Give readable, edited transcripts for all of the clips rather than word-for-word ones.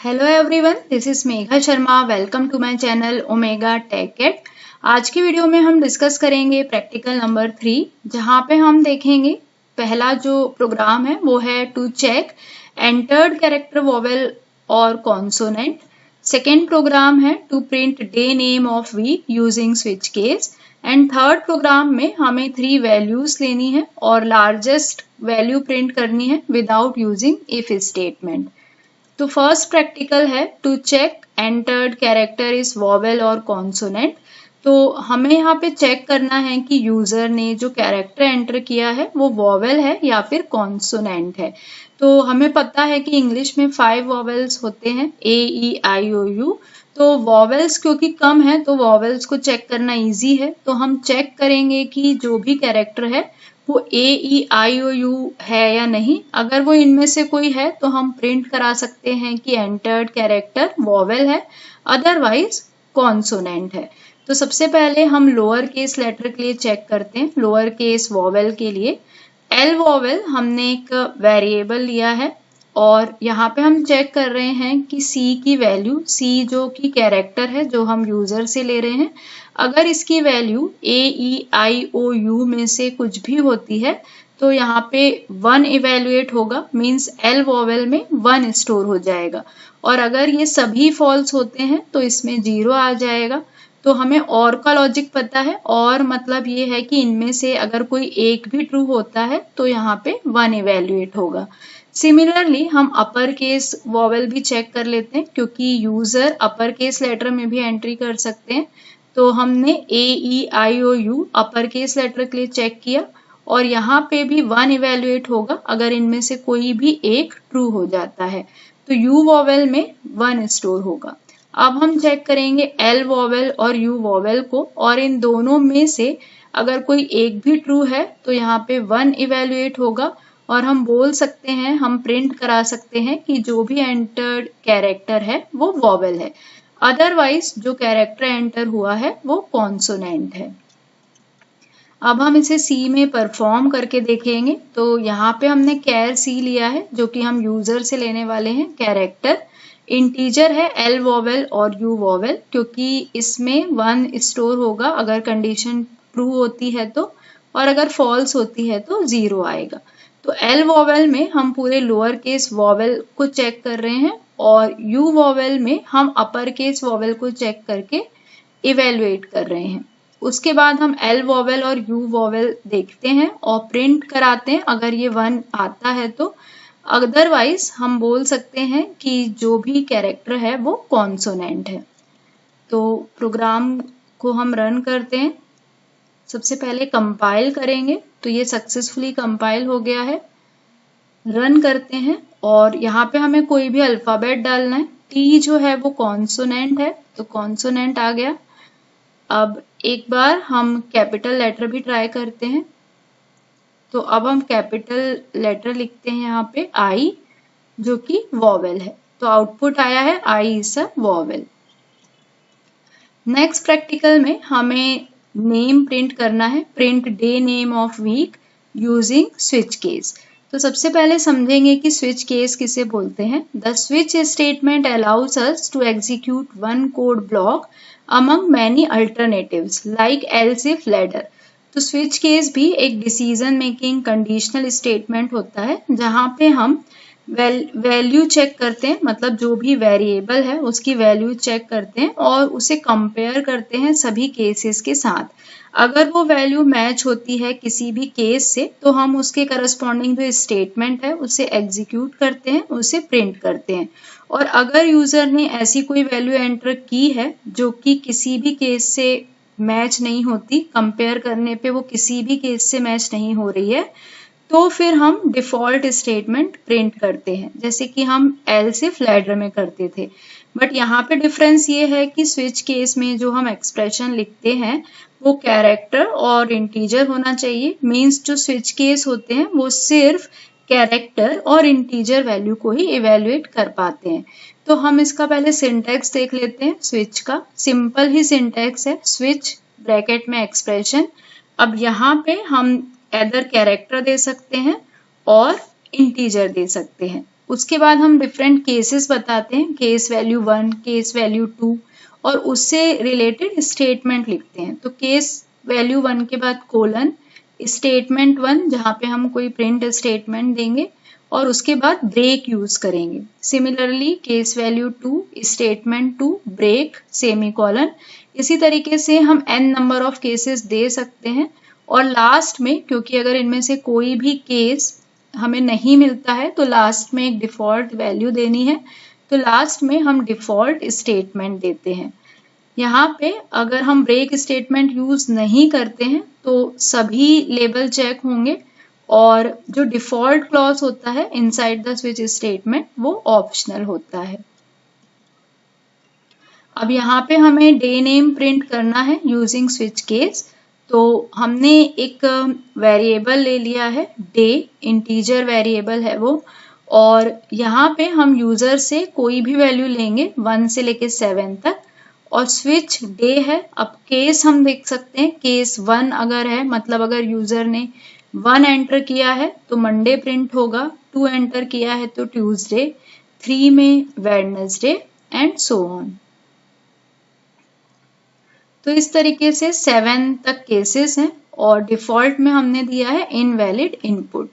Hello everyone, this is Megha Sharma. Welcome to my channel Omega tech it. आज की video में हम डिस्कस करेंगे प्रैक्टिकल नंबर 3, जहां पे हम देखेंगे पहला जो प्रोग्राम है वो है to check entered character vowel और कॉन्सोनेंट। सेकेंड प्रोग्राम है to print day name of week using switch case. And third program में हमें 3 वैल्यूज लेनी है और लार्जेस्ट वैल्यू प्रिंट करनी है विदाउट यूजिंग इफ स्टेटमेंट। तो फर्स्ट प्रैक्टिकल है to check entered character is vowel और कॉन्सोनेंट। तो हमें यहाँ पे चेक करना है कि यूजर ने जो कैरेक्टर एंटर किया है वो वॉवेल है या फिर कॉन्सोनेंट है। तो हमें पता है कि इंग्लिश में 5 वॉवेल्स होते हैं, A-E-I-O-U। तो वॉवेल्स क्योंकि कम है तो वॉवेल्स को चेक करना इजी है। तो हम चेक करेंगे कि जो भी कैरेक्टर है वो A-E-I-O-U है या नहीं। अगर वो इनमें से कोई है तो हम प्रिंट करा सकते हैं कि एंटर्ड कैरेक्टर वॉवेल है, अदरवाइज कॉन्सोनेंट है। तो सबसे पहले हम लोअर केस लेटर के लिए चेक करते हैं। लोअर केस वॉवेल के लिए एल वॉवेल हमने एक वेरिएबल लिया है और यहाँ पे हम चेक कर रहे हैं कि सी की वैल्यू, सी जो कि कैरेक्टर है जो हम यूजर से ले रहे हैं, अगर इसकी वैल्यू A-E-I-O-U में से कुछ भी होती है तो यहाँ पे 1 इवेल्युएट होगा, मीन्स एल वॉवेल में 1 स्टोर हो जाएगा। और अगर ये सभी फॉल्स होते हैं तो इसमें 0 आ जाएगा। तो हमें और का लॉजिक पता है, और मतलब ये है कि इनमें से अगर कोई एक भी ट्रू होता है तो यहाँ पे 1 इवेल्युएट होगा। सिमिलरली हम अपर केस वॉवेल भी चेक कर लेते हैं, क्योंकि यूजर अपर केस लेटर में भी एंट्री कर सकते हैं। तो हमने A-E-I-O-U अपर केस लेटर के लिए चेक किया और यहाँ पे भी 1 इवेल्युएट होगा अगर इनमें से कोई भी एक ट्रू हो जाता है। तो U वॉवेल में 1 स्टोर होगा। अब हम चेक करेंगे L वॉवेल और U वॉवेल को, और इन दोनों में से अगर कोई एक भी ट्रू है तो यहाँ पे 1 इवेल्युएट होगा और हम बोल सकते हैं, हम प्रिंट करा सकते हैं कि जो भी एंटर्ड कैरेक्टर है वो वॉवेल है, अदरवाइज जो कैरेक्टर एंटर हुआ है वो कॉन्सोनेंट है। अब हम इसे सी में परफॉर्म करके देखेंगे। तो यहाँ पे हमने कैर सी लिया है जो कि हम यूजर से लेने वाले हैं कैरेक्टर। इंटीजर है एल वॉवेल और यू वॉवेल, क्योंकि इसमें 1 स्टोर होगा अगर कंडीशन ट्रू होती है तो, और अगर फॉल्स होती है तो 0 आएगा। तो एल वॉवेल में हम पूरे लोअर केस वॉवेल को चेक कर रहे हैं और यू वॉवेल में हम अपर केस वॉवेल को चेक करके इवेल्युएट कर रहे हैं। उसके बाद हम एल वॉवेल और यू वॉवेल देखते हैं और प्रिंट कराते हैं अगर ये 1 आता है तो, अदरवाइज हम बोल सकते हैं कि जो भी कैरेक्टर है वो कॉन्सोनेंट है। तो प्रोग्राम को हम रन करते हैं। सबसे पहले कंपाइल करेंगे, तो ये सक्सेसफुली कंपाइल हो गया है। रन करते हैं और यहाँ पे हमें कोई भी अल्फाबेट डालना है। टी जो है वो कॉन्सोनेंट है तो कॉन्सोनेंट आ गया। अब एक बार हम कैपिटल लेटर भी ट्राई करते हैं। तो अब हम कैपिटल लेटर लिखते हैं यहाँ पे आई, जो कि वॉवेल है। तो आउटपुट आया है I is a vowel. Next practical में हमें नेम प्रिंट करना है, print day name of week using switch case. तो सबसे पहले समझेंगे कि स्विच केस किसे बोलते हैं। The switch statement allows us to execute one code block among many alternatives like else if ladder. तो स्विच केस भी एक डिसीजन मेकिंग कंडीशनल स्टेटमेंट होता है, जहां पे हम वैल्यू चेक करते हैं, मतलब जो भी वेरिएबल है उसकी वैल्यू चेक करते हैं और उसे कंपेयर करते हैं सभी केसेस के साथ। अगर वो वैल्यू मैच होती है किसी भी केस से तो हम उसके करस्पॉन्डिंग जो स्टेटमेंट है उसे एग्जीक्यूट करते हैं, उसे प्रिंट करते हैं। और अगर यूजर ने ऐसी कोई वैल्यू एंटर की है जो कि किसी भी केस से मैच नहीं होती, कंपेयर करने पे वो किसी भी केस से मैच नहीं हो रही है, तो फिर हम डिफॉल्ट स्टेटमेंट प्रिंट करते हैं, जैसे कि हम एल्स इफ लैडर में करते थे। बट यहाँ पे डिफरेंस ये है कि स्विच केस में जो हम एक्सप्रेशन लिखते हैं वो कैरेक्टर और इंटीजर होना चाहिए। मीन्स जो स्विच केस होते हैं वो सिर्फ कैरेक्टर और इंटीजर वैल्यू को ही इवेल्युएट कर पाते हैं। तो हम इसका पहले सिंटैक्स देख लेते हैं। स्विच का सिंपल ही सिंटैक्स है, स्विच ब्रैकेट में एक्सप्रेशन। अब यहाँ पे हम एदर कैरेक्टर दे सकते हैं और इंटीजर दे सकते हैं। उसके बाद हम डिफरेंट केसेस बताते हैं, केस वैल्यू 1, केस वैल्यू 2 और उससे रिलेटेड स्टेटमेंट लिखते हैं। तो केस वैल्यू 1 के बाद कोलन स्टेटमेंट 1 जहाँ पे हम कोई प्रिंट स्टेटमेंट देंगे और उसके बाद ब्रेक यूज करेंगे। Similarly case value 2 statement 2 break semicolon. इसी तरीके से हम n नंबर ऑफ केसेस दे सकते हैं और लास्ट में, क्योंकि अगर इनमें से कोई भी केस हमें नहीं मिलता है तो लास्ट में एक डिफॉल्ट वैल्यू देनी है, तो लास्ट में हम डिफॉल्ट स्टेटमेंट देते हैं। यहाँ पे अगर हम ब्रेक स्टेटमेंट यूज नहीं करते हैं तो सभी लेबल चेक होंगे और जो डिफॉल्ट क्लॉज होता है इनसाइड द स्विच स्टेटमेंट वो ऑप्शनल होता है। अब यहाँ पे हमें डे नेम प्रिंट करना है यूजिंग स्विच केस। तो हमने एक वेरिएबल ले लिया है डे, इंटीजर वेरिएबल है वो, और यहाँ पे हम यूजर से कोई भी वैल्यू लेंगे 1 से लेके 7 तक और स्विच डे है। अब केस हम देख सकते हैं, केस 1 अगर है मतलब अगर यूजर ने 1 एंटर किया है तो मंडे प्रिंट होगा, 2 एंटर किया है तो ट्यूसडे, 3 में वेडनेसडे एंड सो ऑन। तो इस तरीके से 7 तक केसेस हैं और डिफॉल्ट में हमने दिया है इनवैलिड इनपुट,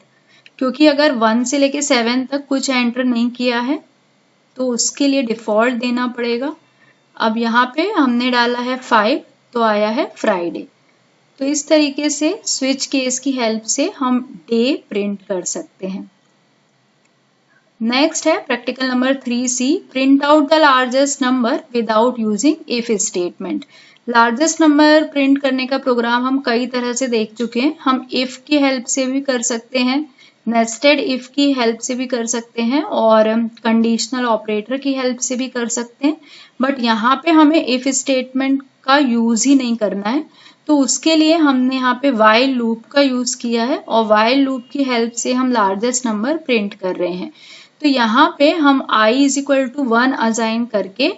क्योंकि अगर 1 से लेके 7 तक कुछ एंटर नहीं किया है तो उसके लिए डिफॉल्ट देना पड़ेगा। अब यहाँ पे हमने डाला है 5 तो आया है फ्राइडे। तो इस तरीके से स्विच केस की हेल्प से हम डे प्रिंट कर सकते हैं। नेक्स्ट है practical number 3C, print out the largest number without using if statement. Largest number print करने का प्रोग्राम हम कई तरह से देख चुके हैं। हम इफ की हेल्प से भी कर सकते हैं, नेस्टेड इफ की हेल्प से भी कर सकते हैं और कंडीशनल ऑपरेटर की हेल्प से भी कर सकते हैं, बट यहाँ पे हमें इफ स्टेटमेंट का यूज ही नहीं करना है। तो उसके लिए हमने यहाँ पे वाइल लूप का यूज किया है और वाइल लूप की हेल्प से हम लार्जेस्ट नंबर प्रिंट कर रहे हैं। तो यहाँ पे हम i is equal to 1 assign करके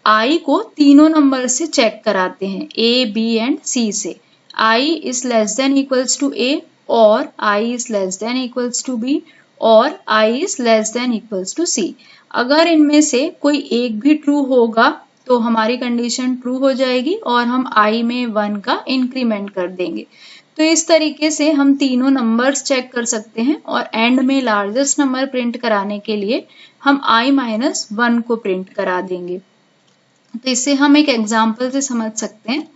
i को तीनों नंबर से चेक कराते हैं, a, b एंड c से। i is less than equals to a और i is less than equals to b और i is less than equals to c। अगर इनमें से कोई एक भी ट्रू होगा तो हमारी कंडीशन ट्रू हो जाएगी और हम i में 1 का इंक्रीमेंट कर देंगे। तो इस तरीके से हम तीनों नंबर्स चेक कर सकते हैं और एंड में लार्जेस्ट नंबर प्रिंट कराने के लिए हम i-1 को प्रिंट करा देंगे। तो इसे हम एक एग्जाम्पल से समझ सकते हैं।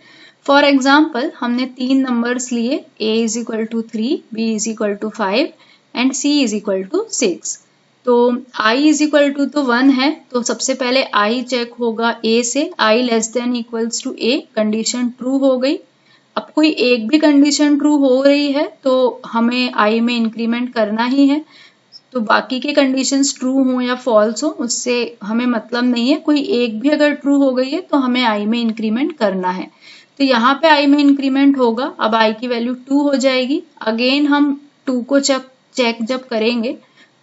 फॉर एग्जाम्पल हमने 3 नंबर्स लिए, a is equal to 3, b is equal to 5 and c is equal to 6। तो i इज इक्वल टू तो 1 है, तो सबसे पहले i चेक होगा a से, i less than equals to a, condition true हो गई। अब कोई एक भी कंडीशन ट्रू हो रही है तो हमें i में इंक्रीमेंट करना ही है। तो बाकी के कंडीशंस ट्रू हो या फॉल्स हो उससे हमें मतलब नहीं है, कोई एक भी अगर ट्रू हो गई है तो हमें i में इंक्रीमेंट करना है। तो यहाँ पे i में इंक्रीमेंट होगा, अब i की वैल्यू 2 हो जाएगी। अगेन हम 2 को चेक जब करेंगे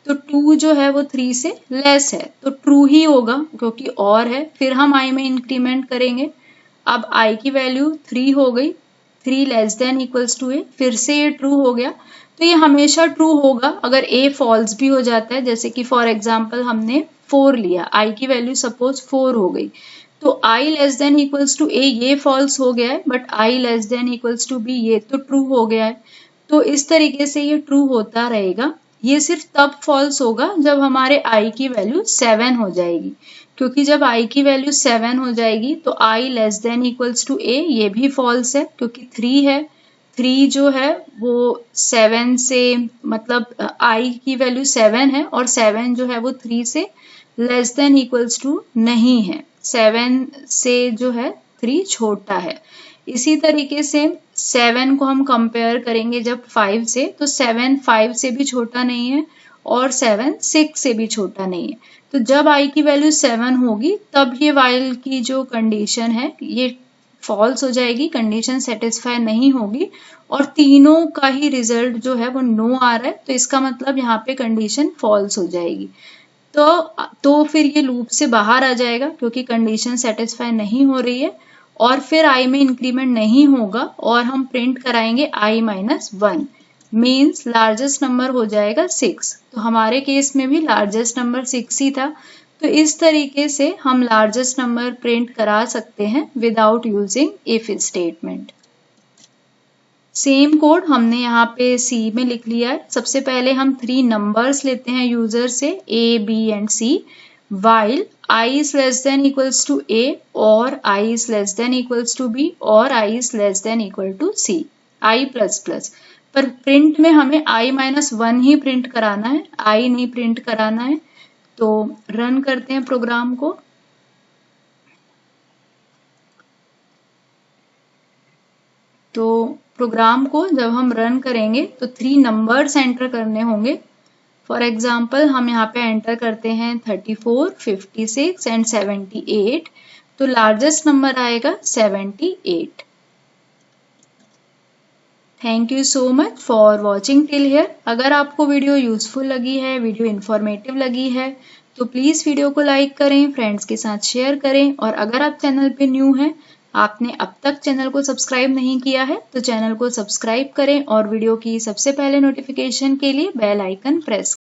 तो 2 जो है वो 3 से लेस है तो ट्रू ही होगा क्योंकि और है। फिर हम i में इंक्रीमेंट करेंगे, अब i की वैल्यू 3 हो गई, 3 less than equals to a, फिर से ये ट्रू हो गया। तो ये हमेशा ट्रू होगा अगर a फॉल्स भी हो जाता है, जैसे कि फॉर एग्जांपल हमने 4 लिया, i की वैल्यू सपोज 4 हो गई तो i less than equals to a ये फॉल्स हो गया है, but i less than equals to b ये तो ट्रू हो गया है। तो इस तरीके से ये ट्रू होता रहेगा। ये सिर्फ तब फॉल्स होगा जब हमारे i की वैल्यू 7 हो जाएगी, क्योंकि जब i की वैल्यू 7 हो जाएगी तो i less than equals to a ये भी फॉल्स है क्योंकि 3 है, 3 जो है वो 7 से मतलब i की वैल्यू 7 है और 7 जो है वो 3 से लेस देन इक्वल्स टू नहीं है, 7 से जो है 3 छोटा है। इसी तरीके से 7 को हम कंपेयर करेंगे जब 5 से, तो 7 5 से भी छोटा नहीं है और 7 6 से भी छोटा नहीं है। तो जब i की वैल्यू 7 होगी तब ये while की जो कंडीशन है ये फॉल्स हो जाएगी, कंडीशन सेटिस्फाई नहीं होगी और तीनों का ही रिजल्ट जो है वो नो आ रहा है, तो इसका मतलब यहाँ पे कंडीशन फॉल्स हो जाएगी। तो फिर ये लूप से बाहर आ जाएगा क्योंकि कंडीशन सेटिस्फाई नहीं हो रही है और फिर i में इंक्रीमेंट नहीं होगा और हम प्रिंट कराएंगे i-1। मीन्स लार्जेस्ट नंबर हो जाएगा 6। तो हमारे केस में भी लार्जेस्ट नंबर 6 ही था। तो इस तरीके से हम लार्जेस्ट नंबर प्रिंट करा सकते हैं without using if statement. Same code हमने यहाँ पे सी में लिख लिया है। सबसे पहले हम 3 नंबर्स लेते हैं यूजर से a, b and c while I is less than equals to a और I is less than equals to b और I is less than equal to c I plus plus. पर print में हमें I-1 ही print कराना है, I नहीं print कराना है। तो रन करते हैं प्रोग्राम को। तो प्रोग्राम को जब हम रन करेंगे तो 3 नंबर्स एंटर करने होंगे। फॉर एग्जाम्पल हम यहाँ पे एंटर करते हैं 34, 56 एंड 78। तो लार्जेस्ट नंबर आएगा 78। Thank you so much for watching till here. अगर आपको वीडियो यूजफुल लगी है, वीडियो इन्फॉर्मेटिव लगी है, तो प्लीज वीडियो को लाइक करें, फ्रेंड्स के साथ शेयर करें। और अगर आप चैनल पे न्यू हैं, आपने अब तक चैनल को सब्सक्राइब नहीं किया है, तो चैनल को सब्सक्राइब करें और वीडियो की सबसे पहले नोटिफिकेशन के लिए बेल आइकन प्रेस